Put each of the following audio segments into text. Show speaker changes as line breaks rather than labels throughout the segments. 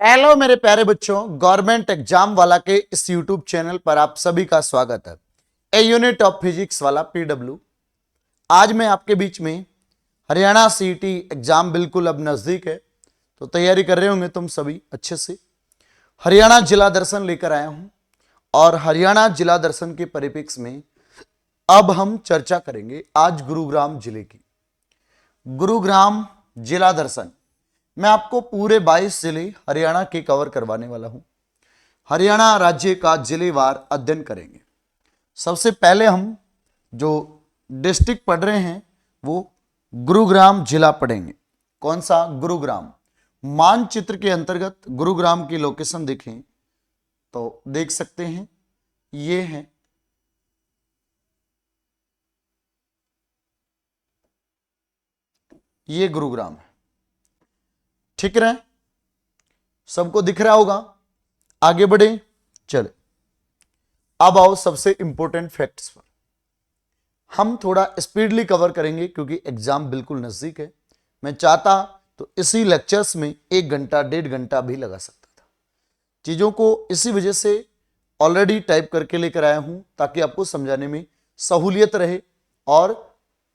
Hello मेरे प्यारे बच्चों, गवर्नमेंट एग्जाम वाला के इस यूट्यूब चैनल पर आप सभी का स्वागत है। ए यूनिट ऑफ फिजिक्स वाला पीडब्ल्यू। आज मैं आपके बीच में हरियाणा सीईटी एग्जाम बिल्कुल अब नजदीक है, तो तैयारी कर रहे होंगे तुम सभी अच्छे से। हरियाणा जिला दर्शन लेकर आया हूं और हरियाणा जिला दर्शन के परिप्रेक्ष्य में अब हम चर्चा करेंगे आज गुरुग्राम जिले की। गुरुग्राम जिला दर्शन मैं आपको पूरे 22 जिले हरियाणा के कवर करवाने वाला हूं। हरियाणा राज्य का जिलेवार अध्ययन करेंगे। सबसे पहले हम जो डिस्ट्रिक्ट पढ़ रहे हैं वो गुरुग्राम जिला पढ़ेंगे। कौन सा? गुरुग्राम। मानचित्र के अंतर्गत गुरुग्राम की लोकेशन देखें तो देख सकते हैं, ये है ये गुरुग्राम है। ठीक है, सबको दिख रहा होगा। आगे बढ़े, चले। अब आओ सबसे इंपॉर्टेंट फैक्ट्स पर। हम थोड़ा स्पीडली कवर करेंगे क्योंकि एग्जाम बिल्कुल नजदीक है। मैं चाहता तो इसी लेक्चर्स में 1 घंटा 1.5 घंटा भी लगा सकता था। चीजों को इसी वजह से ऑलरेडी टाइप करके लेकर आया हूं ताकि आपको समझाने में सहूलियत रहे और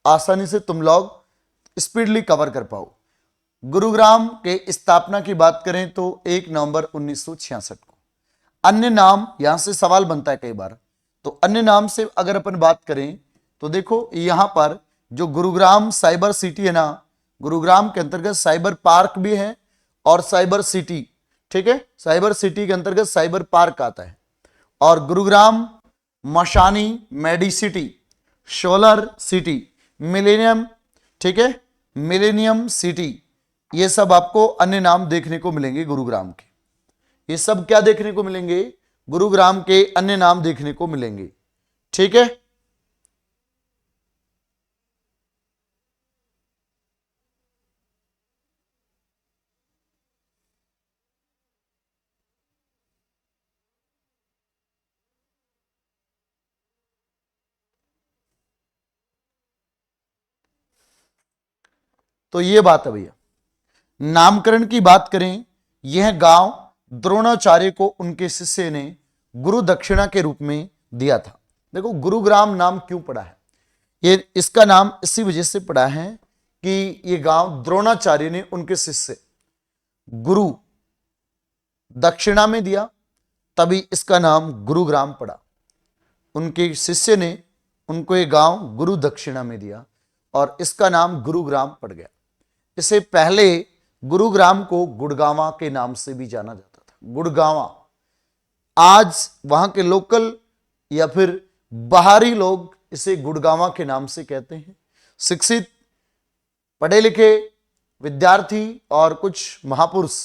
आसानी से तुम लोग स्पीडली कवर कर पाओ। गुरुग्राम के स्थापना की बात करें तो 1 नवंबर 1966 को। अन्य नाम, यहां से सवाल बनता है कई बार, तो अन्य नाम से अगर अपन बात करें तो देखो यहां पर जो गुरुग्राम साइबर सिटी है ना, गुरुग्राम के अंतर्गत साइबर पार्क भी है और साइबर सिटी। ठीक है, साइबर सिटी के अंतर्गत साइबर पार्क आता है। और Gurugram, Masani, Medicity, solar city, millennium, ठीक है, मिलेनियम सिटी, ये सब आपको अन्य नाम देखने को मिलेंगे गुरुग्राम के। ये सब क्या देखने को मिलेंगे? गुरुग्राम के अन्य नाम देखने को मिलेंगे। ठीक है, तो ये बात है भैया। नामकरण की बात करें, यह गांव द्रोणाचार्य को उनके शिष्य ने गुरु दक्षिणा के रूप में दिया था। देखो गुरुग्राम नाम क्यों पड़ा है, ये इसका नाम इसी वजह से पड़ा है कि ये गांव द्रोणाचार्य ने उनके शिष्य गुरु दक्षिणा में दिया, तभी इसका नाम गुरुग्राम पड़ा। उनके शिष्य ने उनको ये गांव गुरु दक्षिणा में दिया और इसका नाम गुरुग्राम पड़ गया। इससे पहले गुरुग्राम को गुड़गांवा के नाम से भी जाना जाता था। गुड़गांवा, आज वहां के लोकल या फिर बाहरी लोग इसे गुड़गांवा के नाम से कहते हैं। शिक्षित, पढ़े लिखे विद्यार्थी और कुछ महापुरुष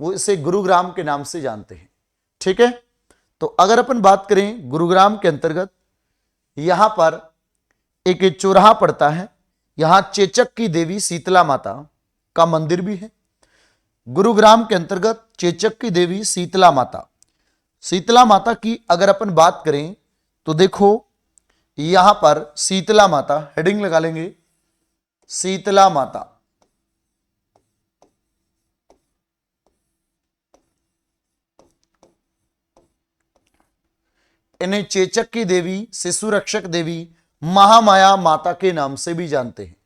वो इसे गुरुग्राम के नाम से जानते हैं। ठीक है, तो अगर अपन बात करें गुरुग्राम के अंतर्गत, यहां पर एक चौराहा पड़ता है। यहां चेचक की देवी शीतला माता का मंदिर भी है। गुरुग्राम के अंतर्गत चेचक की देवी शीतला माता की अगर अपन बात करें तो देखो यहां पर शीतला माता, हेडिंग लगा लेंगे शीतला माता। इन्हें चेचक की देवी, शिशु रक्षक देवी, महामाया माता के नाम से भी जानते हैं।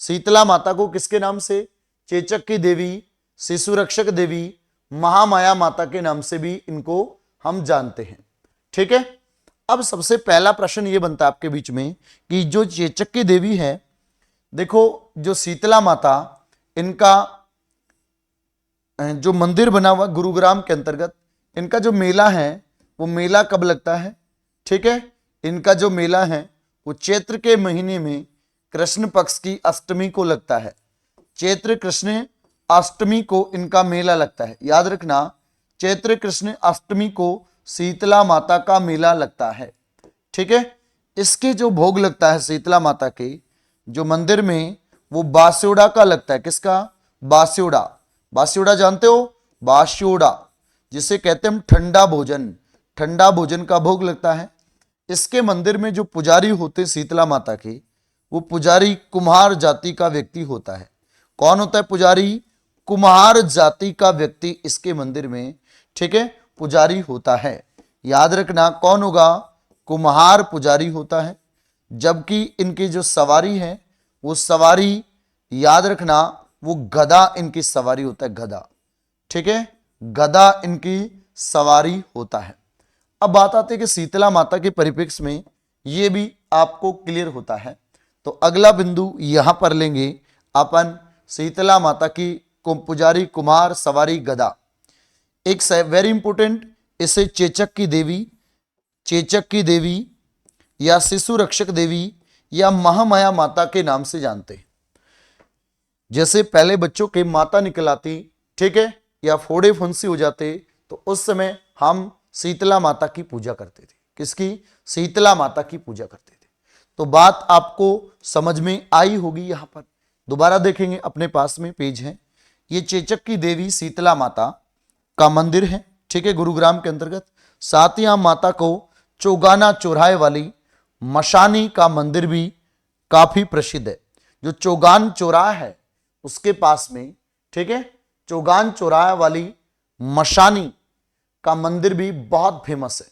शीतला माता को किसके नाम से? चेचक की देवी, शिशु रक्षक देवी, महामाया माता के नाम से भी इनको हम जानते हैं। ठीक है, अब सबसे पहला प्रश्न ये बनता है आपके बीच में कि जो चेचक की देवी है, देखो जो शीतला माता, इनका जो मंदिर बना हुआ गुरुग्राम के अंतर्गत, इनका जो मेला है वो मेला कब लगता है? ठीक है, इनका जो मेला है वो चैत्र के महीने में कृष्ण पक्ष की अष्टमी को लगता है। चैत्र कृष्ण अष्टमी को इनका मेला लगता है। याद रखना, चैत्र कृष्ण अष्टमी को शीतला माता का मेला लगता है। ठीक है, इसके जो भोग लगता है शीतला माता के जो मंदिर में, वो बास्योड़ा का लगता है। किसका? बास्योड़ा। बास्योड़ा जानते हो? बास्योड़ा, जिसे कहते हैं हम ठंडा भोजन, ठंडा भोजन का भोग लगता है। इसके मंदिर में जो पुजारी होते शीतला माता के, वो पुजारी कुम्हार जाति का व्यक्ति होता है। कौन होता है पुजारी? कुम्हार जाति का व्यक्ति इसके मंदिर में, ठीक है, पुजारी होता है। याद रखना कौन होगा, कुम्हार पुजारी होता है। जबकि इनकी जो सवारी है वो सवारी, याद रखना, वो गधा इनकी सवारी होता है, गधा, ठीक है, गधा इनकी सवारी होता है। अब बात आती है कि शीतला माता के परिप्रेक्ष्य में ये भी आपको क्लियर होता है। तो अगला बिंदु यहां पर लेंगे अपन, शीतला माता की पुजारी कुमार, सवारी, गधा। एक वेरी इंपोर्टेंट, इसे चेचक की देवी, चेचक की देवी या शिशु रक्षक देवी या महामाया माता के नाम से जानते हैं। जैसे पहले बच्चों के माता निकल आती, ठीक है, या फोड़े फुंसी हो जाते, तो उस समय हम शीतला माता की पूजा करते थे। किसकी? शीतला माता की पूजा करते थे। तो बात आपको समझ में आई होगी। यहां पर दोबारा देखेंगे, अपने पास में पेज है, ये चेचक की देवी शीतला माता का मंदिर है, ठीक है, गुरुग्राम के अंतर्गत। साथ ही माता को चौगाना चौराहे वाली मशानी का मंदिर भी काफी प्रसिद्ध है। जो चौगान चौराहा है उसके पास में, ठीक है, चौगान चौराहे वाली मशानी का मंदिर भी बहुत फेमस है।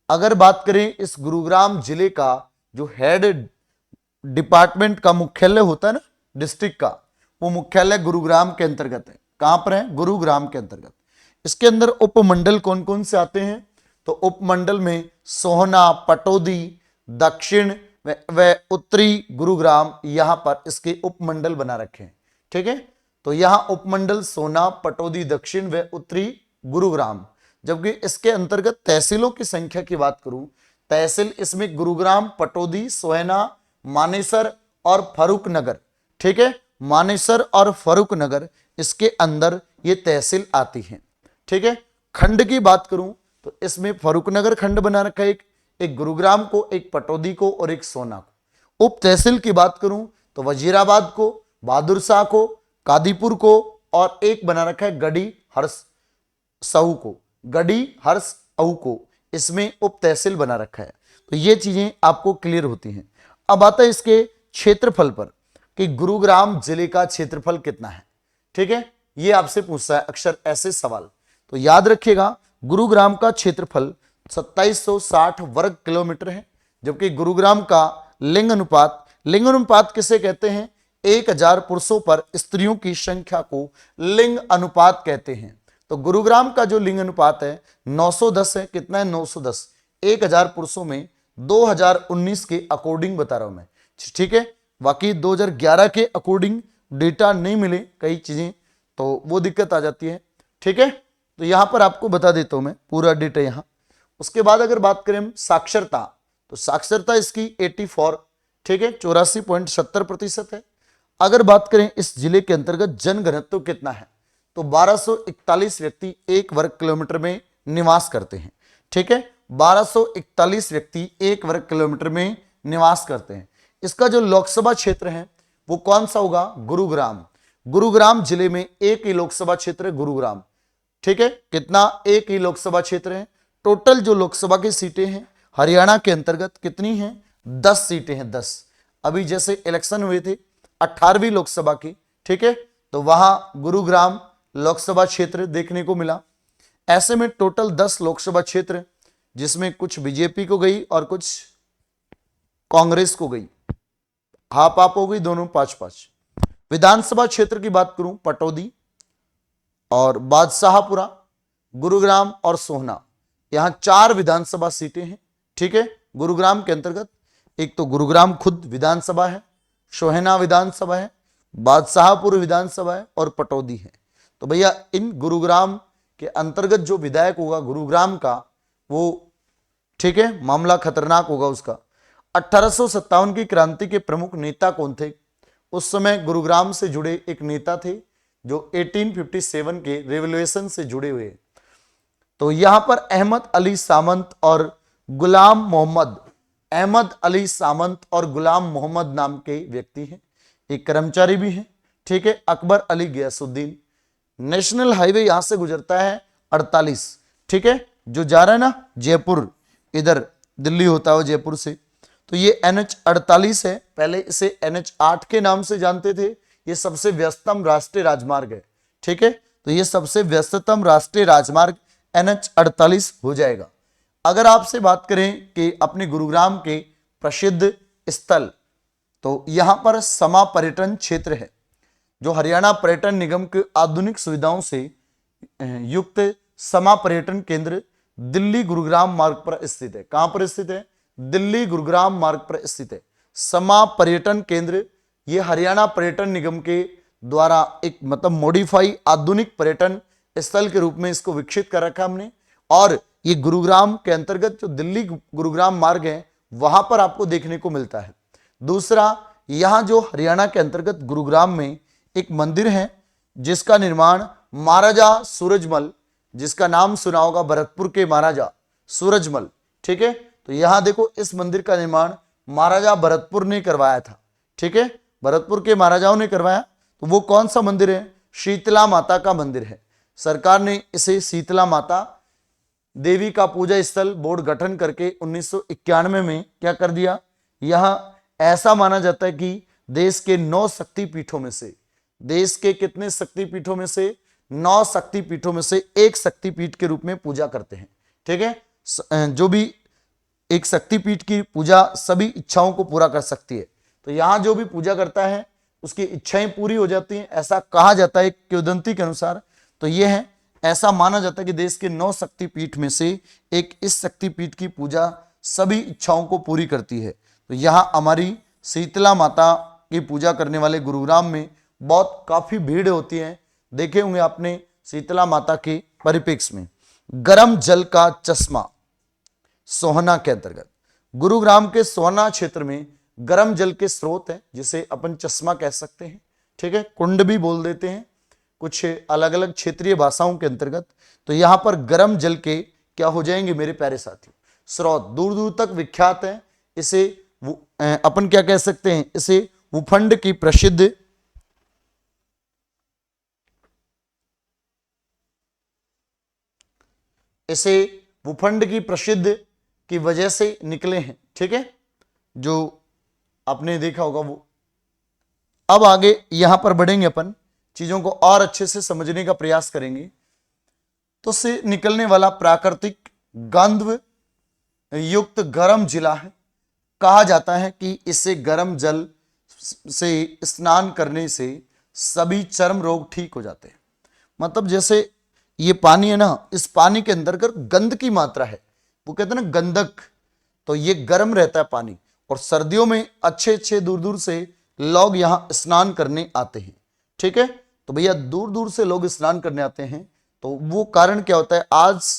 अगर बात करें इस गुरुग्राम जिले का जो हेड डिपार्टमेंट का मुख्यालय होता है ना, डिस्ट्रिक्ट का, वो मुख्यालय गुरुग्राम के अंतर्गत है। कहां पर है? गुरुग्राम के अंतर्गत। इसके अंदर उपमंडल कौन कौन से आते हैं? तो उपमंडल में सोहना, पटौदी, दक्षिण व उत्तरी गुरुग्राम, यहां पर इसके उपमंडल बना रखे हैं, ठीक है। तो यहां उपमंडल सोहना, पटौदी, दक्षिण व उत्तरी गुरुग्राम। जबकि इसके अंतर्गत तहसीलों की संख्या की बात करूं, तहसील इसमें गुरुग्राम, पटौदी, सोहना, मानेसर और फर्रुख नगर, ठीक है, मानेसर और फर्रुख नगर, इसके अंदर ये तहसील आती है, ठीक है। खंड की बात करूं तो इसमें फर्रुख नगर खंड बना रखा है, एक गुरुग्राम को, एक पटौदी को और एक सोना को। उप तहसील की बात करूं तो वजीराबाद को, बहादुर शाह को, कादीपुर को, और एक बना रखा है गढ़ी हर्ष साहू को, गढ़ी हर्ष अहू को, इसमें उप तहसील बना रखा है। तो ये चीजें आपको क्लियर होती हैं। अब आता है इसके क्षेत्रफल पर कि गुरुग्राम जिले का क्षेत्रफल कितना है, ठीक है, ये आपसे पूछता है अक्सर ऐसे सवाल। तो याद रखिएगा गुरुग्राम का क्षेत्रफल 2760 वर्ग किलोमीटर है। जबकि गुरुग्राम का लिंग अनुपात, लिंग अनुपात किसे कहते हैं? 1000 पुरुषों पर स्त्रियों की संख्या को लिंग अनुपात कहते हैं। तो गुरुग्राम का जो लिंग अनुपात है 910 है। कितना है? 910। 1000 पुरुषों में 2019 के अकॉर्डिंग बता रहा हूं मैं, ठीक है। बाकी 2011 के अकॉर्डिंग डेटा नहीं मिले कई चीजें, तो वो दिक्कत आ जाती है, ठीक है। तो यहां पर आपको बता देता हूं मैं पूरा डेटा यहां। उसके बाद अगर बात करें हम साक्षरता, तो साक्षरता इसकी 84, ठीक है, 84.70% है। अगर बात करें इस जिले के अंतर्गत जनघनत्व कितना है, तो 1241 व्यक्ति 1 वर्ग किलोमीटर में निवास करते हैं, ठीक है। 1241 व्यक्ति 1 वर्ग किलोमीटर में निवास करते हैं। इसका जो लोकसभा क्षेत्र है वो कौन सा होगा? गुरुग्राम। गुरुग्राम जिले में एक ही लोकसभा क्षेत्र है, गुरुग्राम, ठीक है। कितना? एक ही लोकसभा क्षेत्र है। टोटल जो लोकसभा की सीटें हैं हरियाणा के अंतर्गत कितनी हैं? 10 सीटें हैं, 10। अभी जैसे इलेक्शन हुए थे 18वीं लोकसभा की, ठीक है, तो वहां गुरुग्राम लोकसभा क्षेत्र देखने को मिला। ऐसे में टोटल 10 लोकसभा क्षेत्र, जिसमें कुछ बीजेपी को गई और कुछ कांग्रेस को गई, हाफ हाफ हो गई, दोनों 5-5। विधानसभा क्षेत्र की बात करूं, पटौदी और बादशाहपुरा, गुरुग्राम और सोहना, यहां 4 विधानसभा सीटें हैं, ठीक है, गुरुग्राम के अंतर्गत। एक तो गुरुग्राम खुद विधानसभा है, सोहना विधानसभा है, बादशाहपुर विधानसभा है और पटौदी है। तो भैया इन गुरुग्राम के अंतर्गत जो विधायक होगा गुरुग्राम का, वो, ठीक है, मामला खतरनाक होगा उसका। 1857 की क्रांति के प्रमुख नेता कौन थे? उस समय गुरुग्राम से जुड़े एक नेता थे जो 1857 के रेवोल्यूशन से जुड़े हुए। तो यहां पर अहमद अली सामंत और गुलाम मोहम्मद, अहमद अली सामंत और गुलाम मोहम्मद नाम के व्यक्ति हैं, एक कर्मचारी भी हैं, ठीक है। अकबर अली गयासुद्दीन। नेशनल हाईवे यहां से गुजरता है 48, ठीक है, जो जा रहा है ना जयपुर, इधर दिल्ली होता है जयपुर से, तो ये NH 48 है। पहले इसे NH 8 के नाम से जानते थे। ये सबसे व्यस्तम राष्ट्रीय राजमार्ग है, ठीक है, तो ये सबसे व्यस्ततम राष्ट्रीय राजमार्ग NH 48 हो जाएगा। अगर आपसे बात करें कि अपने गुरुग्राम के प्रसिद्ध स्थल, तो यहां पर समा पर्यटन क्षेत्र है, जो हरियाणा पर्यटन निगम के आधुनिक सुविधाओं से युक्त समा पर्यटन केंद्र दिल्ली गुरुग्राम मार्ग पर स्थित है। कहां पर स्थित है? दिल्ली गुरुग्राम मार्ग पर स्थित है समा पर्यटन केंद्र। यह हरियाणा पर्यटन निगम के द्वारा एक मतलब मॉडिफाई आधुनिक पर्यटन स्थल के रूप में इसको विकसित कर रखा हमने, और ये गुरुग्राम के अंतर्गत जो दिल्ली गुरुग्राम मार्ग है वहां पर आपको देखने को मिलता है। दूसरा, यहां जो हरियाणा के अंतर्गत गुरुग्राम में एक मंदिर है जिसका निर्माण महाराजा सूरजमल, जिसका नाम सुना होगा भरतपुर के महाराजा सूरजमल, ठीक है, तो यहां देखो इस मंदिर का निर्माण महाराजा भरतपुर ने करवाया था। ठीक है, भरतपुर के महाराजाओं ने करवाया। तो वो कौन सा मंदिर है? शीतला माता का मंदिर है। सरकार ने इसे शीतला माता देवी का पूजा स्थल बोर्ड गठन करके 1991 में क्या कर दिया, यहां ऐसा माना जाता है कि देश के 9 शक्तिपीठों में से, देश के कितने शक्तिपीठों में से? 9 शक्तिपीठों में से एक शक्तिपीठ के रूप में पूजा करते हैं। ठीक है, जो भी एक शक्तिपीठ की पूजा सभी इच्छाओं को पूरा कर सकती है, तो यहां जो भी पूजा करता है उसकी इच्छाएं पूरी हो जाती हैं, ऐसा कहा जाता है किंवदंती के अनुसार। तो यह है, ऐसा माना जाता है कि देश के 9 शक्तिपीठ में से एक इस शक्तिपीठ की पूजा सभी इच्छाओं को पूरी करती है। तो यहां हमारी शीतला माता की पूजा करने वाले गुरुग्राम में बहुत काफी भीड़ होती है। देखे होंगे आपने शीतला माता के परिप्रेक्ष्य में। गर्म जल का चश्मा सोहना के अंतर्गत गुरुग्राम के सोहना क्षेत्र में गर्म जल के स्रोत है, जिसे अपन चश्मा कह सकते हैं। ठीक है, कुंड भी बोल देते हैं कुछ अलग अलग क्षेत्रीय भाषाओं के अंतर्गत। तो यहां पर गर्म जल के क्या हो जाएंगे मेरे प्यारे साथियों? स्रोत दूर दूर तक विख्यात है। इसे अपन क्या कह सकते हैं? इसे भूखंड की प्रसिद्ध इसे भूखंड की प्रसिद्ध की वजह से निकले हैं। ठीक है, जो आपने देखा होगा वो। अब आगे यहां पर बढ़ेंगे, अपन चीजों को और अच्छे से समझने का प्रयास करेंगे। तो से निकलने वाला प्राकृतिक गंधव युक्त गर्म जिला है। कहा जाता है कि इससे गर्म जल से स्नान करने से सभी चर्म रोग ठीक हो जाते हैं। मतलब जैसे ये पानी है ना, इस पानी के अंदर गंध की मात्रा है, वो कहते हैं ना गंधक, तो ये गर्म रहता है पानी, और सर्दियों में अच्छे अच्छे दूर दूर से लोग यहां स्नान करने आते हैं। ठीक है, तो भैया दूर दूर से लोग स्नान करने आते हैं। तो वो कारण क्या होता है? आज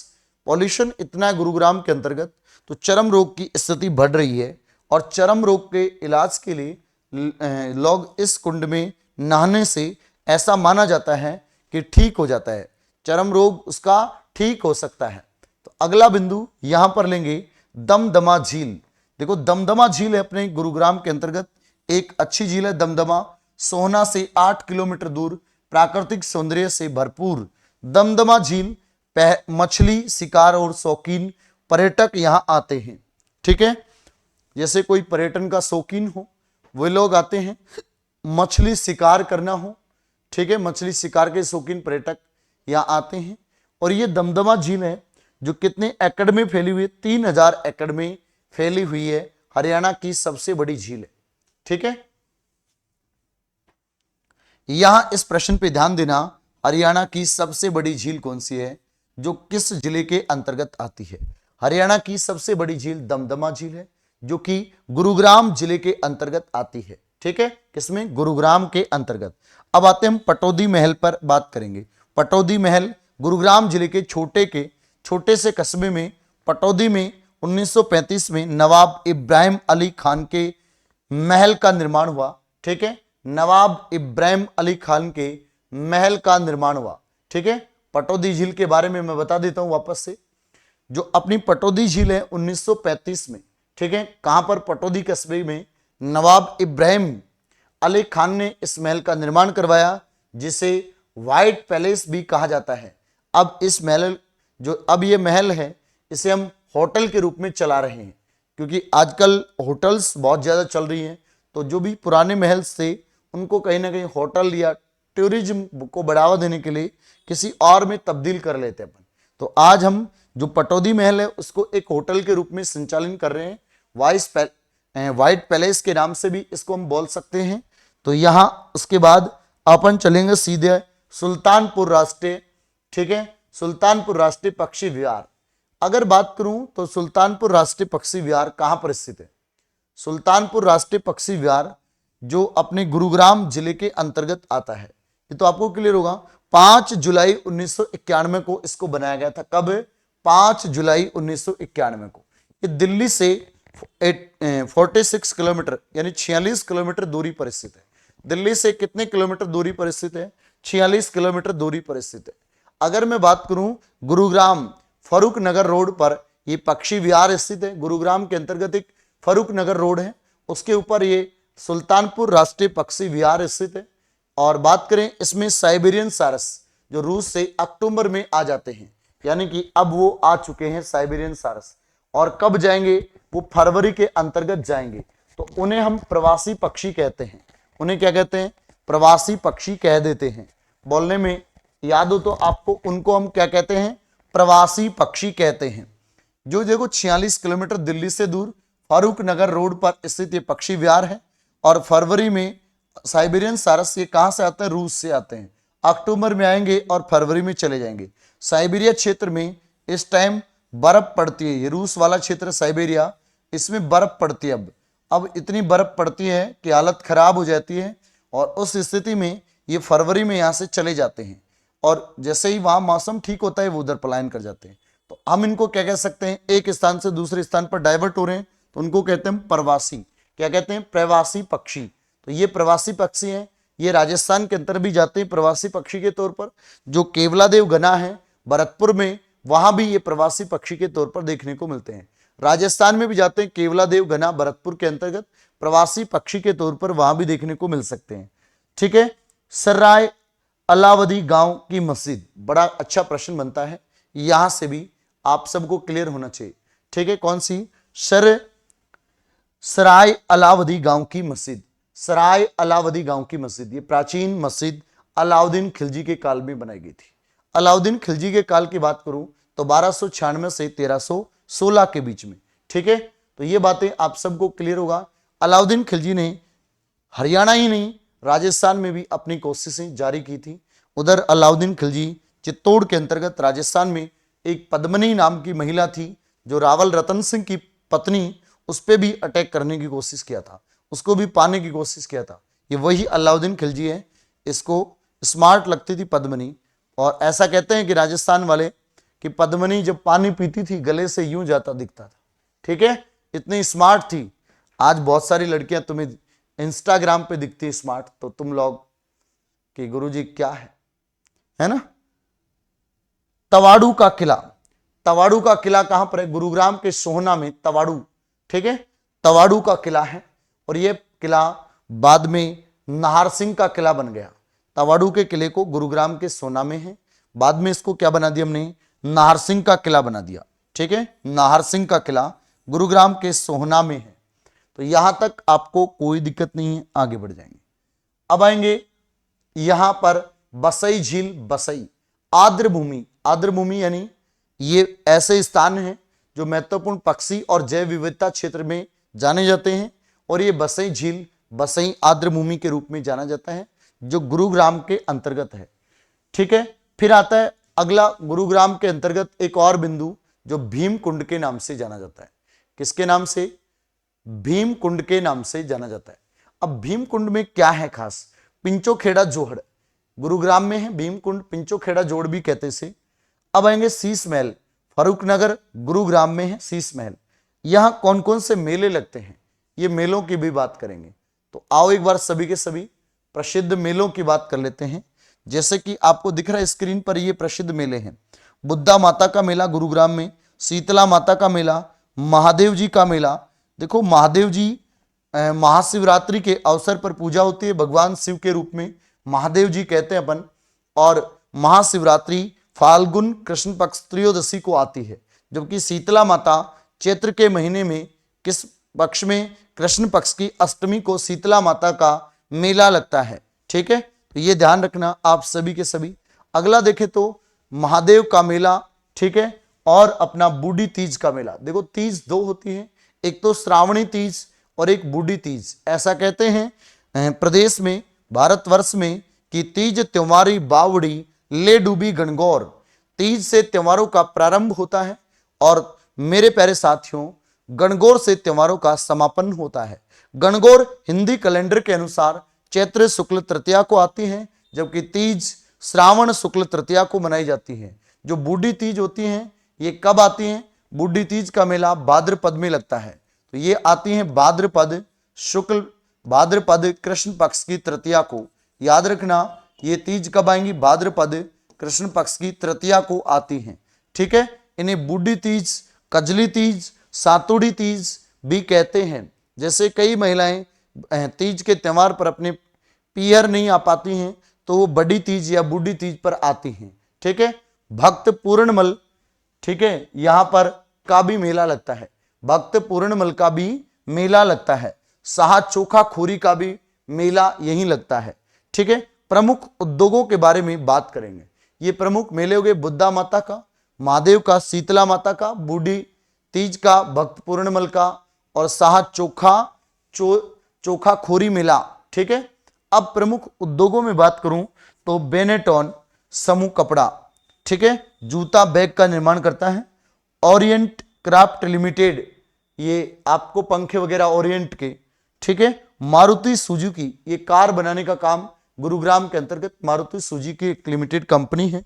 पॉल्यूशन इतना है गुरुग्राम के अंतर्गत, तो चर्म रोग की स्थिति बढ़ रही है, और चर्म रोग के इलाज के लिए लोग इस कुंड में नहाने से ऐसा माना जाता है कि ठीक हो जाता है, चर्म रोग उसका ठीक हो सकता है। तो अगला बिंदु यहां पर लेंगे दमदमा झील। देखो दमदमा झील है अपने गुरुग्राम के अंतर्गत एक अच्छी झील है। दमदमा सोहना से 8 किलोमीटर दूर प्राकृतिक सौंदर्य से भरपूर दमदमा झील मछली शिकार और शौकीन पर्यटक यहां आते हैं। ठीक है, जैसे कोई पर्यटन का शौकीन हो वे लोग आते हैं, मछली शिकार करना हो, ठीक है, मछली शिकार के शौकीन पर्यटक यहां आते हैं। और ये दमदमा झील है जो कितने एकड़ में फैली हुई है? 3000 एकड़ में फैली हुई है, हरियाणा की सबसे बड़ी झील है। ठीक है, यहां इस प्रश्न पे ध्यान देना, हरियाणा की सबसे बड़ी झील कौन सी है, जो किस जिले के अंतर्गत आती है? हरियाणा की सबसे बड़ी झील दमदमा झील है, जो कि गुरुग्राम जिले के अंतर्गत आती है। ठीक है, किसमें? गुरुग्राम के अंतर्गत। अब आते हैं हम पटौदी महल पर बात करेंगे। पटौदी महल गुरुग्राम जिले के छोटे से कस्बे में पटौदी में 1935 में नवाब इब्राहिम अली खान के महल का निर्माण हुआ। ठीक है, नवाब इब्राहिम अली खान के महल का निर्माण हुआ। ठीक है, पटौदी झील के बारे में मैं बता देता हूं वापस से। जो अपनी पटौदी झील है 1935 में, ठीक है, कहां पर? पटौदी कस्बे में नवाब इब्राहिम अली खान ने इस महल का निर्माण करवाया, जिसे व्हाइट पैलेस भी कहा जाता है। अब इस महल जो अब ये महल है, इसे हम होटल के रूप में चला रहे हैं, क्योंकि आजकल होटल्स बहुत ज्यादा चल रही हैं। तो जो भी पुराने महल थे उनको कहीं ना कहीं होटल या टूरिज्म को बढ़ावा देने के लिए किसी और में तब्दील कर लेते हैं अपन। तो आज हम जो पटौदी महल है उसको एक होटल के रूप में संचालन कर रहे हैं, व्हाइट पैलेस के नाम से भी इसको हम बोल सकते हैं। तो यहां उसके बाद अपन चलेंगे सीधे सुल्तानपुर राष्ट्रीय, ठीक है, सुल्तानपुर राष्ट्रीय पक्षी विहार। अगर बात करूं तो सुल्तानपुर राष्ट्रीय पक्षी विहार कहां पर स्थित है? सुल्तानपुर राष्ट्रीय पक्षी विहार जो अपने गुरुग्राम जिले के अंतर्गत आता है। ये तो आपको क्लियर होगा। 5 जुलाई 1991 को इसको बनाया गया था। कब? 5 जुलाई 1991 को। ये दिल्ली से 46 किलोमीटर यानी 46 किलोमीटर दूरी पर स्थित है। दिल्ली से कितने किलोमीटर दूरी पर स्थित है? 46 किलोमीटर दूरी पर स्थित है। अगर मैं बात करूं गुरुग्राम फरूक नगर रोड पर ये पक्षी विहार स्थित है। गुरुग्राम के अंतर्गत एक फरूक नगर रोड है, उसके ऊपर ये सुल्तानपुर राष्ट्रीय पक्षी विहार स्थित है। और बात करें इसमें साइबेरियन सारस जो रूस से अक्टूबर में आ जाते हैं, यानी कि अब वो आ चुके हैं साइबेरियन सारस। और कब जाएंगे? वो फरवरी के अंतर्गत जाएंगे। तो उन्हें हम प्रवासी पक्षी कहते हैं। उन्हें क्या कहते हैं? प्रवासी पक्षी कह देते हैं। बोलने में याद हो तो आपको, उनको हम क्या कहते हैं? प्रवासी पक्षी कहते हैं। जो देखो 46 किलोमीटर दिल्ली से दूर फारूक नगर रोड पर स्थित ये पक्षी विहार है। और फरवरी में साइबेरियन सारस ये कहां से आते हैं? रूस से आते हैं। अक्टूबर में आएंगे और फरवरी में चले जाएंगे। साइबेरिया क्षेत्र में इस टाइम बर्फ पड़ती है। ये रूस वाला क्षेत्र साइबेरिया, इसमें बर्फ पड़ती है। अब इतनी बर्फ पड़ती है कि हालत खराब हो जाती है। और उस स्थिति में ये फरवरी में यहाँ से चले जाते हैं। और जैसे ही वहां मौसम ठीक होता है वो उधर पलायन कर जाते हैं। तो हम इनको क्या कह सकते हैं? एक स्थान से दूसरे स्थान पर डाइवर्ट हो रहे हैं तो उनको कहते हैं प्रवासी। क्या कहते हैं? प्रवासी पक्षी। तो ये प्रवासी पक्षी हैं। ये राजस्थान के अंदर भी जाते हैं प्रवासी पक्षी के तौर पर। जो केवलादेव गना है भरतपुर में, वहां भी ये प्रवासी पक्षी के तौर पर देखने को मिलते हैं। राजस्थान में भी जाते हैं केवलादेव गना भरतपुर के अंतर्गत, प्रवासी पक्षी के तौर पर वहां भी देखने को मिल सकते हैं। ठीक है। सराय अलावदी गांव की मस्जिद, बड़ा अच्छा प्रश्न बनता है, यहां से भी आप सबको क्लियर होना चाहिए। ठीक है। कौन सी? सराय अलावदी गांव की मस्जिद। सराय अलावदी गांव की मस्जिद, ये प्राचीन मस्जिद अलाउद्दीन खिलजी के काल में बनाई गई थी। अलाउद्दीन खिलजी के काल की बात करूं तो 1296 से 1316 के बीच में। ठीक है। तो ये बातें आप सबको क्लियर होगा। अलाउद्दीन खिलजी ने हरियाणा ही नहीं राजस्थान में भी अपनी कोशिशें जारी की थी। उधर अलाउद्दीन खिलजी चित्तौड़ के अंतर्गत राजस्थान में एक पद्मनी नाम की महिला थी जो रावल रतन सिंह की पत्नी, उस पर भी अटैक करने की कोशिश किया था, उसको भी पाने की कोशिश किया था। ये वही अलाउद्दीन खिलजी है। इसको स्मार्ट लगती थी पद्मनी, और ऐसा कहते हैं कि राजस्थान वाले कि पद्मनी जब पानी पीती थी गले से यूं जाता दिखता था। ठीक है। इतनी स्मार्ट थी। आज बहुत सारी लड़कियां तुम्हें इंस्टाग्राम पे दिखती है स्मार्ट, तो तुम लोग कि गुरुजी क्या है ना। तवाड़ू का किला, तवाड़ू का किला कहां पर है? गुरुग्राम के सोहना में तवाड़ू। ठीक है। तवाड़ू का किला है, और यह किला बाद में नाहर सिंह का किला बन गया। तवाड़ू के किले को गुरुग्राम के सोना में है, बाद में इसको क्या बना दिया हमने? नाहर सिंह का किला बना दिया। ठीक है। नाहर सिंह का किला गुरुग्राम के सोहना में है। तो यहां तक आपको कोई दिक्कत नहीं है, आगे बढ़ जाएंगे। अब आएंगे यहां पर बसई झील। बसई आर्द्रभूमि, आर्द्रभूमि यानी ये ऐसे स्थान हैं जो महत्वपूर्ण पक्षी और जैव विविधता क्षेत्र में जाने जाते हैं। और ये बसई झील बसई आर्द्रभूमि के रूप में जाना जाता है, जो गुरुग्राम के अंतर्गत है। ठीक है। फिर आता है अगला गुरुग्राम के अंतर्गत एक और बिंदु जो भीमकुंड के नाम से जाना जाता है। किसके नाम से? भीमकुंड के नाम से जाना जाता है। अब भीमकुंड में क्या है खास? पिंचोखेड़ा जोहड़ गुरुग्राम में है भीमकुंड, पिंचोखेड़ा जोड़ भी कहते से। अब आएंगे शीश महल, फरूक नगर गुरुग्राम में है शीश महल। यहां कौन कौन से मेले लगते हैं, ये मेलों की भी बात करेंगे। तो आओ एक बार सभी के सभी प्रसिद्ध मेलों की बात कर लेते हैं। जैसे कि आपको दिख रहा है स्क्रीन पर, ये प्रसिद्ध मेले हैं। बुद्धा माता का मेला गुरुग्राम में, शीतला माता का मेला, महादेव जी का मेला। देखो महादेव जी महाशिवरात्रि के अवसर पर पूजा होती है, भगवान शिव के रूप में महादेव जी कहते हैं अपन। और महाशिवरात्रि फाल्गुन कृष्ण पक्ष त्रयोदशी को आती है, जबकि शीतला माता चैत्र के महीने में किस पक्ष में? कृष्ण पक्ष की अष्टमी को शीतला माता का मेला लगता है। ठीक है। तो ये ध्यान रखना आप सभी के सभी। अगला देखें तो महादेव का मेला, ठीक है, और अपना बूढ़ी तीज का मेला। देखो तीज दो होती है, एक तो श्रावणी तीज और एक बूढ़ी तीज। ऐसा कहते हैं प्रदेश में, भारतवर्ष में, कि तीज त्योहारी बावड़ी ले डूबी गणगौर। तीज से त्योहारों का प्रारंभ होता है और मेरे प्यारे साथियों गणगौर से त्योहारों का समापन होता है। गणगौर हिंदी कैलेंडर के अनुसार चैत्र शुक्ल तृतीया को आती है, जबकि तीज श्रावण शुक्ल तृतीया को मनाई जाती है। जो बूढ़ी तीज होती है ये कब आती है? बूढ़ी तीज का मेला भाद्रपद में लगता है, तो ये आती है भाद्रपद शुक्ल, भाद्रपद कृष्ण पक्ष की तृतीया को। याद रखना ये तीज कब आएंगी? भाद्रपद कृष्ण पक्ष की तृतीया को आती हैं, ठीक है। इन्हें बूढ़ी तीज, कजली तीज, सातुड़ी तीज भी कहते हैं। जैसे कई महिलाएं तीज के त्योहार पर अपने पियर नहीं आ पाती हैं तो वो बड़ी तीज या बूढ़ी तीज पर आती हैं, ठीक है। भक्त पूर्णमल, ठीक है, यहां पर का भी मेला लगता है, भक्त पूर्णमल का भी मेला लगता है। साहा चोखा खोरी का भी मेला यहीं लगता है, ठीक है। प्रमुख उद्योगों के बारे में बात करेंगे। ये प्रमुख मेले हो गए बुद्धा माता का, महादेव का, शीतला माता का, बूढ़ी तीज का, भक्त पूर्णमल का और साहा चोखा खोरी मेला, ठीक है। अब प्रमुख उद्योगों में बात करूं तो बेनेटॉन समूह कपड़ा, ठीक है, जूता बैग का निर्माण करता है। ओरिएंट क्राफ्ट लिमिटेड, ये आपको पंखे वगैरह ओरिएंट के, ठीक है। मारुति सुजुकी, ये कार बनाने का काम गुरुग्राम के अंतर्गत मारुति सुजुकी एक लिमिटेड कंपनी है।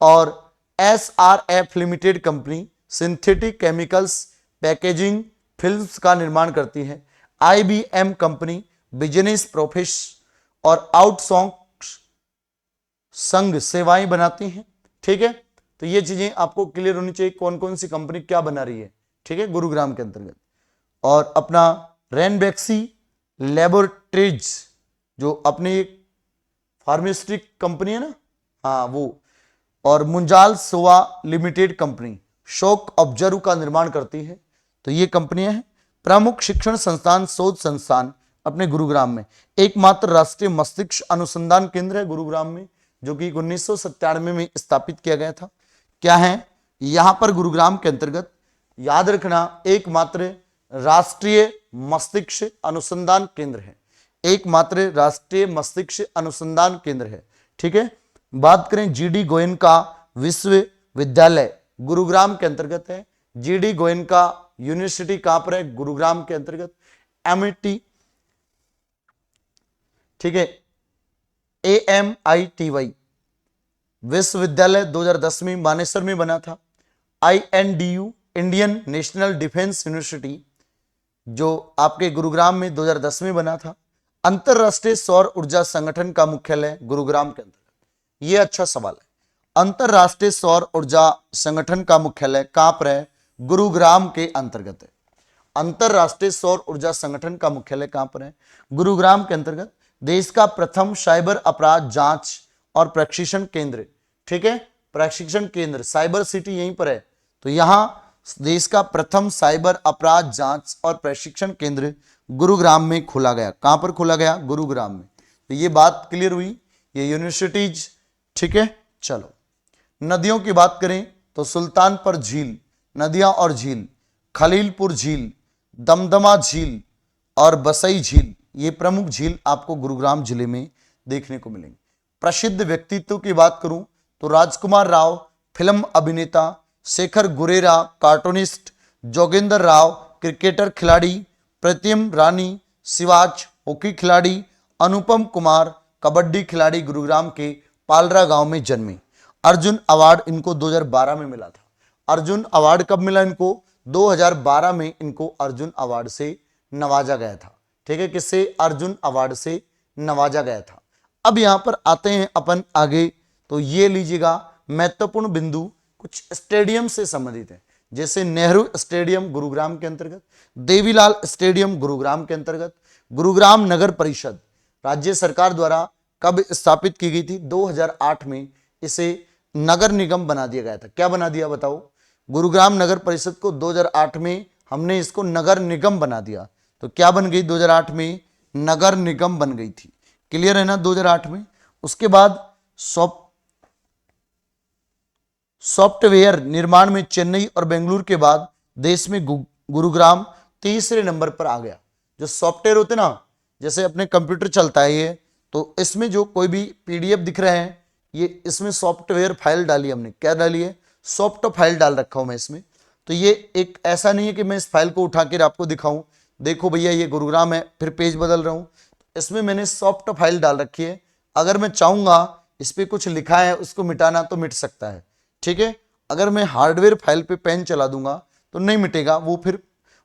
और SRF limited company synthetic chemicals, packaging, films का निर्माण करती है। IBM कंपनी बिजनेस प्रोफेस और आउटसोर्स संघ सेवाएं बनाती हैं, ठीक है। तो ये चीजें आपको क्लियर होनी चाहिए, कौन कौन सी कंपनी क्या बना रही है, ठीक है, गुरुग्राम के अंतर्गत। और अपना रेनबैक्सी लेबोरेटरीज, जो अपनी एक फार्मास्यूटिक कंपनी है ना, हाँ वो। और मुंजाल सोवा लिमिटेड कंपनी शोक ऑब्जर्व का निर्माण करती है। तो ये कंपनियां हैं। प्रमुख शिक्षण संस्थान, शोध संस्थान अपने गुरुग्राम में, एकमात्र राष्ट्रीय मस्तिष्क अनुसंधान केंद्र है गुरुग्राम में, जो कि 1997 में स्थापित किया गया था। क्या है? यहां पर गुरुग्राम के अंतर्गत याद रखना एकमात्र राष्ट्रीय मस्तिष्क अनुसंधान केंद्र है, एकमात्र राष्ट्रीय मस्तिष्क अनुसंधान केंद्र है, ठीक है। बात करें GD गोयनका विश्वविद्यालय गुरुग्राम के अंतर्गत है। GD गोयनका यूनिवर्सिटी कहां पर है? गुरुग्राम के अंतर्गत। MIT, ठीक है, AMITY विश्वविद्यालय 2010 में मानेसर में बना था। INDU Indian national defence university, जो आपके गुरुग्राम में 2010 में बना था। अंतरराष्ट्रीय सौर ऊर्जा संगठन का मुख्यालय गुरुग्राम के अंतर्गत। ये अच्छा सवाल है। अंतरराष्ट्रीय सौर ऊर्जा संगठन का मुख्यालय कहां पर है? गुरुग्राम के अंतर्गत है। अंतरराष्ट्रीय सौर ऊर्जा संगठन का मुख्यालय कहां पर है? गुरुग्राम के अंतर्गत। देश का प्रथम साइबर अपराध जांच और प्रशिक्षण केंद्र, ठीक है, प्रशिक्षण केंद्र साइबर सिटी यहीं पर है। तो यहां देश का प्रथम साइबर अपराध जांच और प्रशिक्षण केंद्र गुरुग्राम में खोला गया। कहां पर खोला गया? गुरुग्राम में। तो ये बात क्लियर हुई, ये यूनिवर्सिटीज, ठीक है। चलो नदियों की बात करें तो सुल्तानपुर झील, नदियां और झील, खलीलपुर झील, दमदमा झील और बसई झील, ये प्रमुख झील आपको गुरुग्राम जिले में देखने को मिलेंगे। प्रसिद्ध व्यक्तित्व की बात करूं तो राजकुमार राव फिल्म अभिनेता, शेखर गुरेरा कार्टूनिस्ट, जोगेंद्र राव क्रिकेटर खिलाड़ी, प्रतिम रानी शिवाज हॉकी खिलाड़ी, अनुपम कुमार कबड्डी खिलाड़ी गुरुग्राम के पालरा गांव में जन्मे। अर्जुन अवार्ड इनको 2012 में मिला था। अर्जुन अवार्ड कब मिला इनको? 2012 में इनको अर्जुन अवार्ड से नवाजा गया था, ठीक है। किससे? अर्जुन अवार्ड से नवाजा गया था। अब यहां पर आते हैं अपन आगे, तो ये लीजिएगा महत्वपूर्ण बिंदु कुछ स्टेडियम से संबंधित है। जैसे नेहरू स्टेडियम गुरुग्राम के अंतर्गत, देवीलाल स्टेडियम गुरुग्राम के अंतर्गत। गुरुग्राम नगर परिषद राज्य सरकार द्वारा कब स्थापित की गई थी? 2008 में इसे नगर निगम बना दिया गया था। क्या बना दिया बताओ? गुरुग्राम नगर परिषद को 2008 में हमने इसको नगर निगम बना दिया। तो क्या बन गई? 2008 में नगर निगम बन गई थी। क्लियर है ना? 2008 में। उसके बाद सॉफ्टवेयर निर्माण में चेन्नई और बेंगलुरु के बाद देश में गुरुग्राम तीसरे नंबर पर आ गया। जो सॉफ्टवेयर होते ना, जैसे अपने कंप्यूटर चलता है ये, तो इसमें जो कोई भी पीडीएफ दिख रहे हैं, ये इसमें सॉफ्टवेयर फाइल डाली हमने। क्या डाली है? सॉफ्ट फाइल डाल रखा हूं मैं इसमें। तो ये एक ऐसा नहीं है कि मैं इस फाइल को उठा कर आपको दिखाऊं, देखो भैया ये गुरुग्राम है, फिर पेज बदल रहा हूं। इसमें मैंने सॉफ्ट फाइल डाल रखी है। अगर मैं चाहूंगा इस पर कुछ लिखा है उसको मिटाना तो मिट सकता है, ठीक है। अगर मैं हार्डवेयर फाइल पे पेन चला दूंगा तो नहीं मिटेगा वो, फिर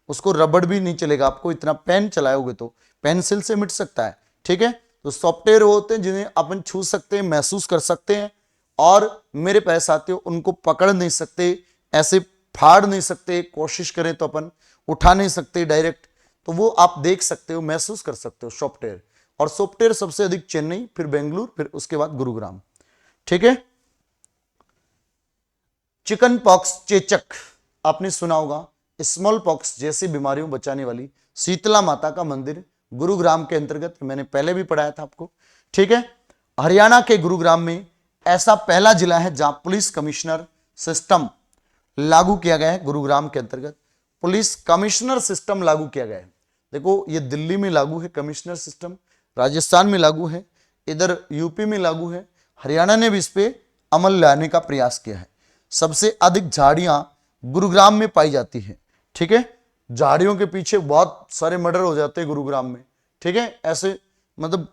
उसको रबड़ भी नहीं चलेगा आपको, इतना पेन चलाओगे तो पेंसिल से मिट सकता है, ठीक है। तो सॉफ्टवेयर वो होते हैं जिन्हें अपन छू सकते हैं, महसूस कर सकते हैं, और मेरे पास साथियों उनको पकड़ नहीं सकते, ऐसे फाड़ नहीं सकते, कोशिश करें तो अपन उठा नहीं सकते डायरेक्ट, तो वो आप देख सकते हो, महसूस कर सकते हो सॉफ्टवेयर। और सॉफ्टवेयर सबसे अधिक चेन्नई, फिर बेंगलुरु, फिर उसके बाद गुरुग्राम, ठीक है। चिकन पॉक्स, चेचक आपने सुना होगा, स्मॉल पॉक्स जैसी बीमारियों बचाने वाली शीतला माता का मंदिर गुरुग्राम के अंतर्गत, मैंने पहले भी पढ़ाया था आपको, ठीक है। हरियाणा के गुरुग्राम में ऐसा पहला जिला है जहां पुलिस कमिश्नर सिस्टम लागू किया गया है। गुरुग्राम के अंतर्गत पुलिस कमिश्नर सिस्टम लागू किया गया है। देखो ये दिल्ली में लागू है कमिश्नर सिस्टम, राजस्थान में लागू है, इधर यूपी में लागू है, हरियाणा ने भी इस पे अमल लाने का प्रयास किया है। सबसे अधिक झाड़ियां गुरुग्राम में पाई जाती है, ठीक है। झाड़ियों के पीछे बहुत सारे मर्डर हो जाते हैं गुरुग्राम में, ठीक है। ऐसे मतलब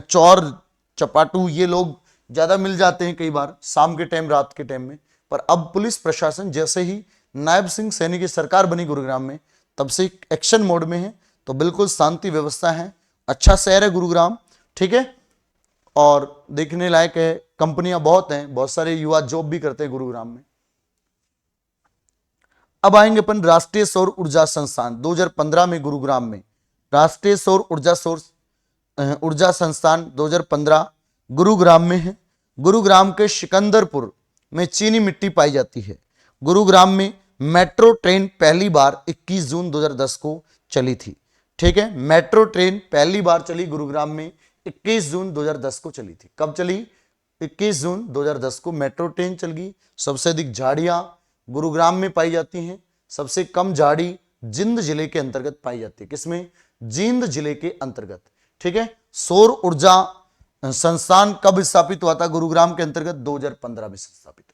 चोर चपाटू ये लोग ज्यादा मिल जाते हैं कई बार शाम के टाइम, रात के टाइम में। पर अब पुलिस प्रशासन जैसे ही नायब सिंह सैनी की सरकार बनी गुरुग्राम में, तब से एक्शन मोड में है, तो बिल्कुल शांति व्यवस्था है, अच्छा शहर है गुरुग्राम, ठीक है। और देखने लायक है, कंपनियां बहुत हैं, बहुत सारे युवा जॉब भी करते हैं गुरुग्राम में। अब आएंगे अपन राष्ट्रीय सौर ऊर्जा संस्थान 2015 में गुरुग्राम में, राष्ट्रीय सौर ऊर्जा संस्थान 2015 गुरुग्राम में है। गुरुग्राम के सिकंदरपुर में चीनी मिट्टी पाई जाती है। गुरुग्राम में मेट्रो ट्रेन पहली बार 21 जून 2010 को चली थी, ठीक है। मेट्रो ट्रेन पहली बार चली गुरुग्राम में 21 जून 2010 को चली थी। कब चली? 21 जून 2010 को मेट्रो ट्रेन चल गई। सबसे अधिक झाड़ियां गुरुग्राम में पाई जाती हैं, सबसे कम झाड़ी जिंद जिले के अंतर्गत पाई जाती है। किसमें? जींद जिले के अंतर्गत, ठीक है। सौर ऊर्जा संस्थान कब स्थापित हुआ था गुरुग्राम के अंतर्गत? 2015 में स्थापित।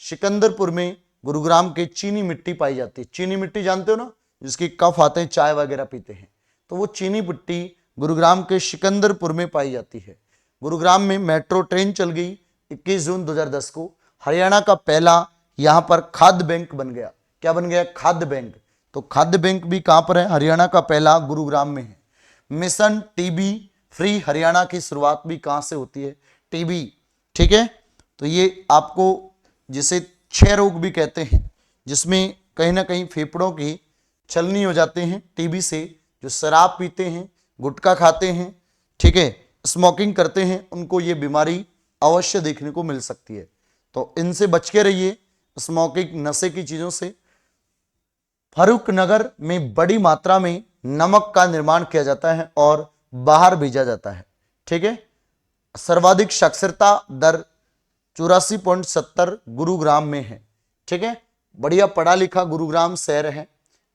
सिकंदरपुर में गुरुग्राम के चीनी मिट्टी पाई जाती है। चीनी मिट्टी जानते हो ना, जिसकी कफ आते हैं, चाय वगैरह पीते हैं, तो वो चीनी मिट्टी गुरुग्राम के सिकंदरपुर में पाई जाती है। गुरुग्राम में मेट्रो ट्रेन चल गई 21 जून 2010 को। हरियाणा का पहला यहां पर खाद्य बैंक बन गया। क्या बन गया? खाद्य बैंक। तो खाद्य बैंक भी कहां पर है? हरियाणा का पहला गुरुग्राम में है। मिशन टीबी फ्री हरियाणा की शुरुआत भी कहां से होती है? टीबी, ठीक है। तो ये आपको जिसे क्षय रोग भी कहते हैं, जिसमें कहीं ना कहीं फेफड़ों की छलनी हो जाते हैं टीबी से, जो शराब पीते हैं, गुटखा खाते हैं, ठीक है, स्मोकिंग करते हैं, उनको ये बीमारी अवश्य देखने को मिल सकती है। तो इनसे बच के रहिए, स्मोकिंग, नशे की चीजों से। फर्रुखनगर में बड़ी मात्रा में नमक का निर्माण किया जाता है और बाहर भेजा जाता है, ठीक है। सर्वाधिक साक्षरता दर 84.70 गुरुग्राम में है, ठीक है। बढ़िया पढ़ा लिखा गुरुग्राम शहर है,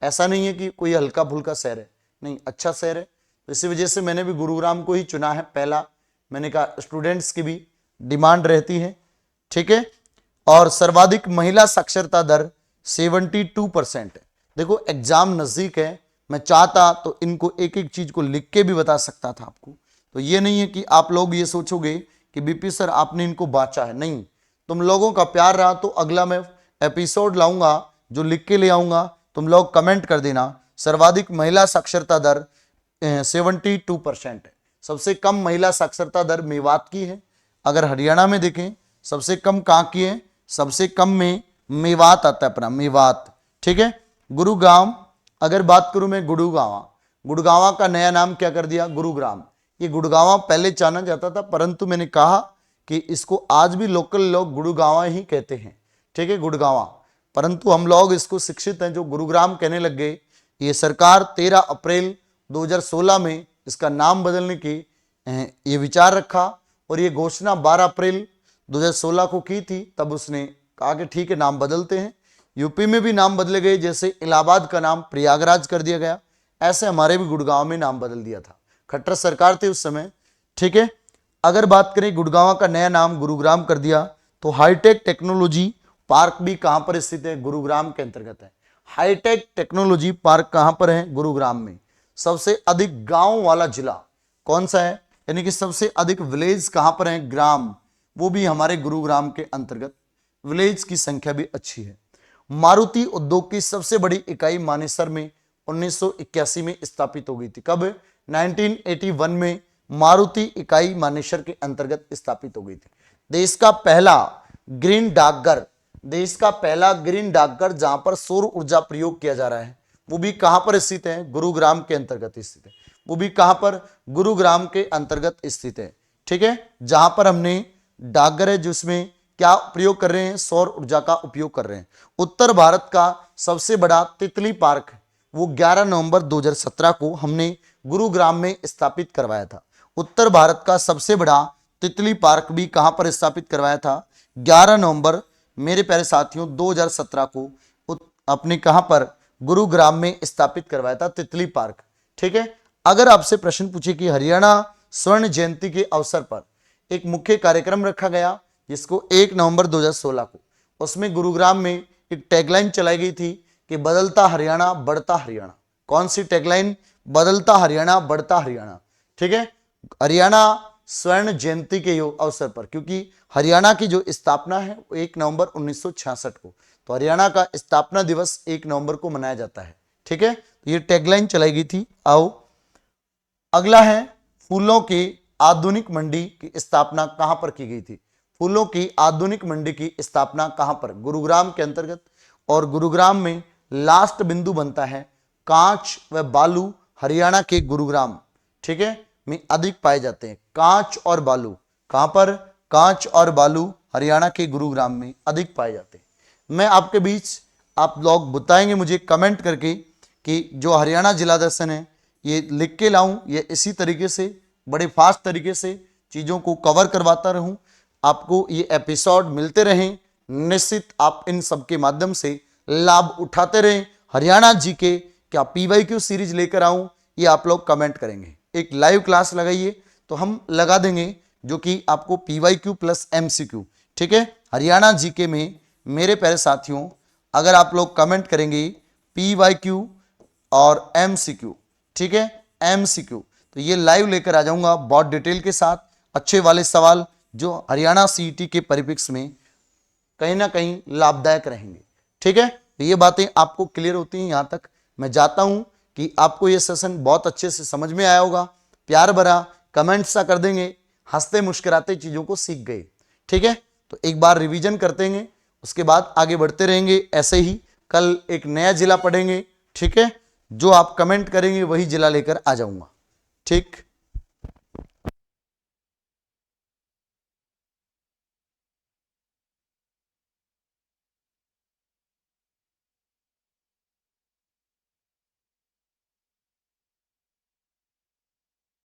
ऐसा नहीं है कि कोई हल्का फुल्का शहर है, नहीं, अच्छा शहर है। तो इसी वजह से मैंने भी गुरुग्राम को ही चुना है पहला। मैंने कहा स्टूडेंट्स की भी डिमांड रहती है, ठीक है। और सर्वाधिक महिला साक्षरता दर 72% है। देखो एग्जाम नजदीक है, मैं चाहता तो इनको एक एक चीज को लिख के भी बता सकता था आपको। तो ये नहीं है कि आप लोग ये सोचोगे कि बीपी सर आपने इनको बांचा है, नहीं। तुम लोगों का प्यार रहा तो अगला मैं एपिसोड लाऊंगा जो लिख के ले आऊंगा, तुम लोग कमेंट कर देना। सर्वाधिक महिला साक्षरता दर 72% है। सबसे कम महिला साक्षरता दर मेवात की है। अगर हरियाणा में देखें सबसे कम कहां की है? सबसे कम में मेवात आता है अपना, मेवात, ठीक है। गुरुग्राम, अगर बात करूं मैं गुड़गांवा, गुड़गांवा का नया नाम क्या कर दिया? गुरुग्राम। ये गुड़गांवा पहले जाना जाता था, परंतु मैंने कहा कि इसको आज भी लोकल लोग गुड़गांवा ही कहते हैं, ठीक है, गुड़गांवा। परंतु हम लोग इसको शिक्षित हैं जो गुरुग्राम कहने लग गए। ये सरकार 13 अप्रैल 2016 में इसका नाम बदलने की ये विचार रखा और ये घोषणा 12 अप्रैल 2016 को की थी। तब उसने कहा कि ठीक है नाम बदलते हैं। यूपी में भी नाम बदले गए, जैसे इलाहाबाद का नाम प्रयागराज कर दिया गया, ऐसे हमारे भी गुड़गांव में नाम बदल दिया था। खट्टर सरकार थे उस समय, ठीक है। अगर बात करें गुड़गांव का नया नाम गुरुग्राम कर दिया, तो हाईटेक टेक्नोलॉजी पार्क भी कहां पर स्थित है? गुरुग्राम के अंतर्गत है। हाईटेक टेक्नोलॉजी पार्क कहां पर है? गुरुग्राम में। सबसे अधिक गांव वाला जिला कौन सा है? यानी कि सबसे अधिक विलेज कहां पर है? ग्राम, वो भी हमारे गुरुग्राम के अंतर्गत। विलेज की संख्या भी अच्छी है। मारुति उद्योग की सबसे बड़ी इकाई मानेसर में 1981 में स्थापित हो गई थी। कब? 1981 में मारुति इकाई मानेसर के अंतर्गत स्थापित हो गई थी। देश का पहला ग्रीन डाकघर, देश का पहला ग्रीन डाकघर जहां पर सौर ऊर्जा प्रयोग किया जा रहा है, वो भी कहां पर स्थित है? गुरुग्राम के अंतर्गत स्थित है। वो भी कहां पर? गुरुग्राम के अंतर्गत स्थित है, ठीक है। जहां पर हमने डाकघर है जिसमें क्या प्रयोग कर रहे हैं? सौर ऊर्जा का उपयोग कर रहे हैं। उत्तर भारत का सबसे बड़ा तितली पार्क, वो 11 नवंबर 2017 को हमने गुरुग्राम में स्थापित करवाया था। उत्तर भारत का सबसे बड़ा तितली पार्क भी कहां पर स्थापित करवाया था? 11 नवंबर मेरे प्यारे साथियों 2017 को अपने कहां पर? गुरुग्राम में स्थापित करवाया था तितली पार्क, ठीक है। अगर आपसे प्रश्न पूछे कि हरियाणा स्वर्ण जयंती के अवसर पर एक मुख्य कार्यक्रम रखा गया, जिसको 1 नवंबर 2016 को, उसमें गुरुग्राम में एक टैगलाइन चलाई गई थी कि बदलता हरियाणा बढ़ता हरियाणा। कौन सी टैगलाइन? बदलता हरियाणा बढ़ता हरियाणा, ठीक है। हरियाणा स्वर्ण जयंती के अवसर पर, क्योंकि हरियाणा की जो स्थापना है वो 1 नवंबर 1966 को, तो हरियाणा का स्थापना दिवस 1 नवंबर को मनाया जाता है, ठीक है। तो ये टैगलाइन चलाई गई थी। आओ अगला है, फूलों की आधुनिक मंडी की स्थापना कहां पर की गई थी? फूलों की आधुनिक मंडी की स्थापना कहां पर? गुरुग्राम के अंतर्गत। और गुरुग्राम में लास्ट बिंदु बनता है कांच व बालू, हरियाणा के गुरुग्राम, ठीक है, में अधिक पाए जाते हैं। कांच और बालू कहां पर? कांच और बालू हरियाणा के गुरुग्राम में अधिक पाए जाते हैं। मैं आपके बीच, आप लोग बताएंगे मुझे कमेंट करके कि जो हरियाणा जिला दर्शन है ये लिख के लाऊं, ये इसी तरीके से बड़े फास्ट तरीके से चीजों को कवर करवाता रहूं, आपको ये एपिसोड मिलते रहें, निश्चित आप इन सब के माध्यम से लाभ उठाते रहें। हरियाणा जी के क्या PYQ सीरीज लेकर आऊं, ये आप लोग कमेंट करेंगे। एक लाइव क्लास लगाइए तो हम लगा देंगे, जो कि आपको PYQ प्लस MCQ, ठीक है। हरियाणा जीके में मेरे प्यारे साथियों, अगर आप लोग कमेंट करेंगे PYQ और MCQ, ठीक है, MCQ, तो ये लाइव लेकर आ जाऊंगा बहुत डिटेल के साथ, अच्छे वाले सवाल जो हरियाणा CET के परिप्रेक्ष्य में कहीं ना कहीं लाभदायक रहेंगे, ठीक है। तो ये बातें आपको क्लियर होती हैं यहां तक। मैं चाहता हूं कि आपको ये सेशन बहुत अच्छे से समझ में आया होगा। प्यार भरा कमेंट सा कर देंगे, हंसते मुस्कुराते चीजों को सीख गए, ठीक है। तो एक बार रिवीजन करते हैं, उसके बाद आगे बढ़ते रहेंगे ऐसे ही। कल एक नया जिला पढ़ेंगे, ठीक है। जो आप कमेंट करेंगे वही जिला लेकर आ जाऊंगा, ठीक।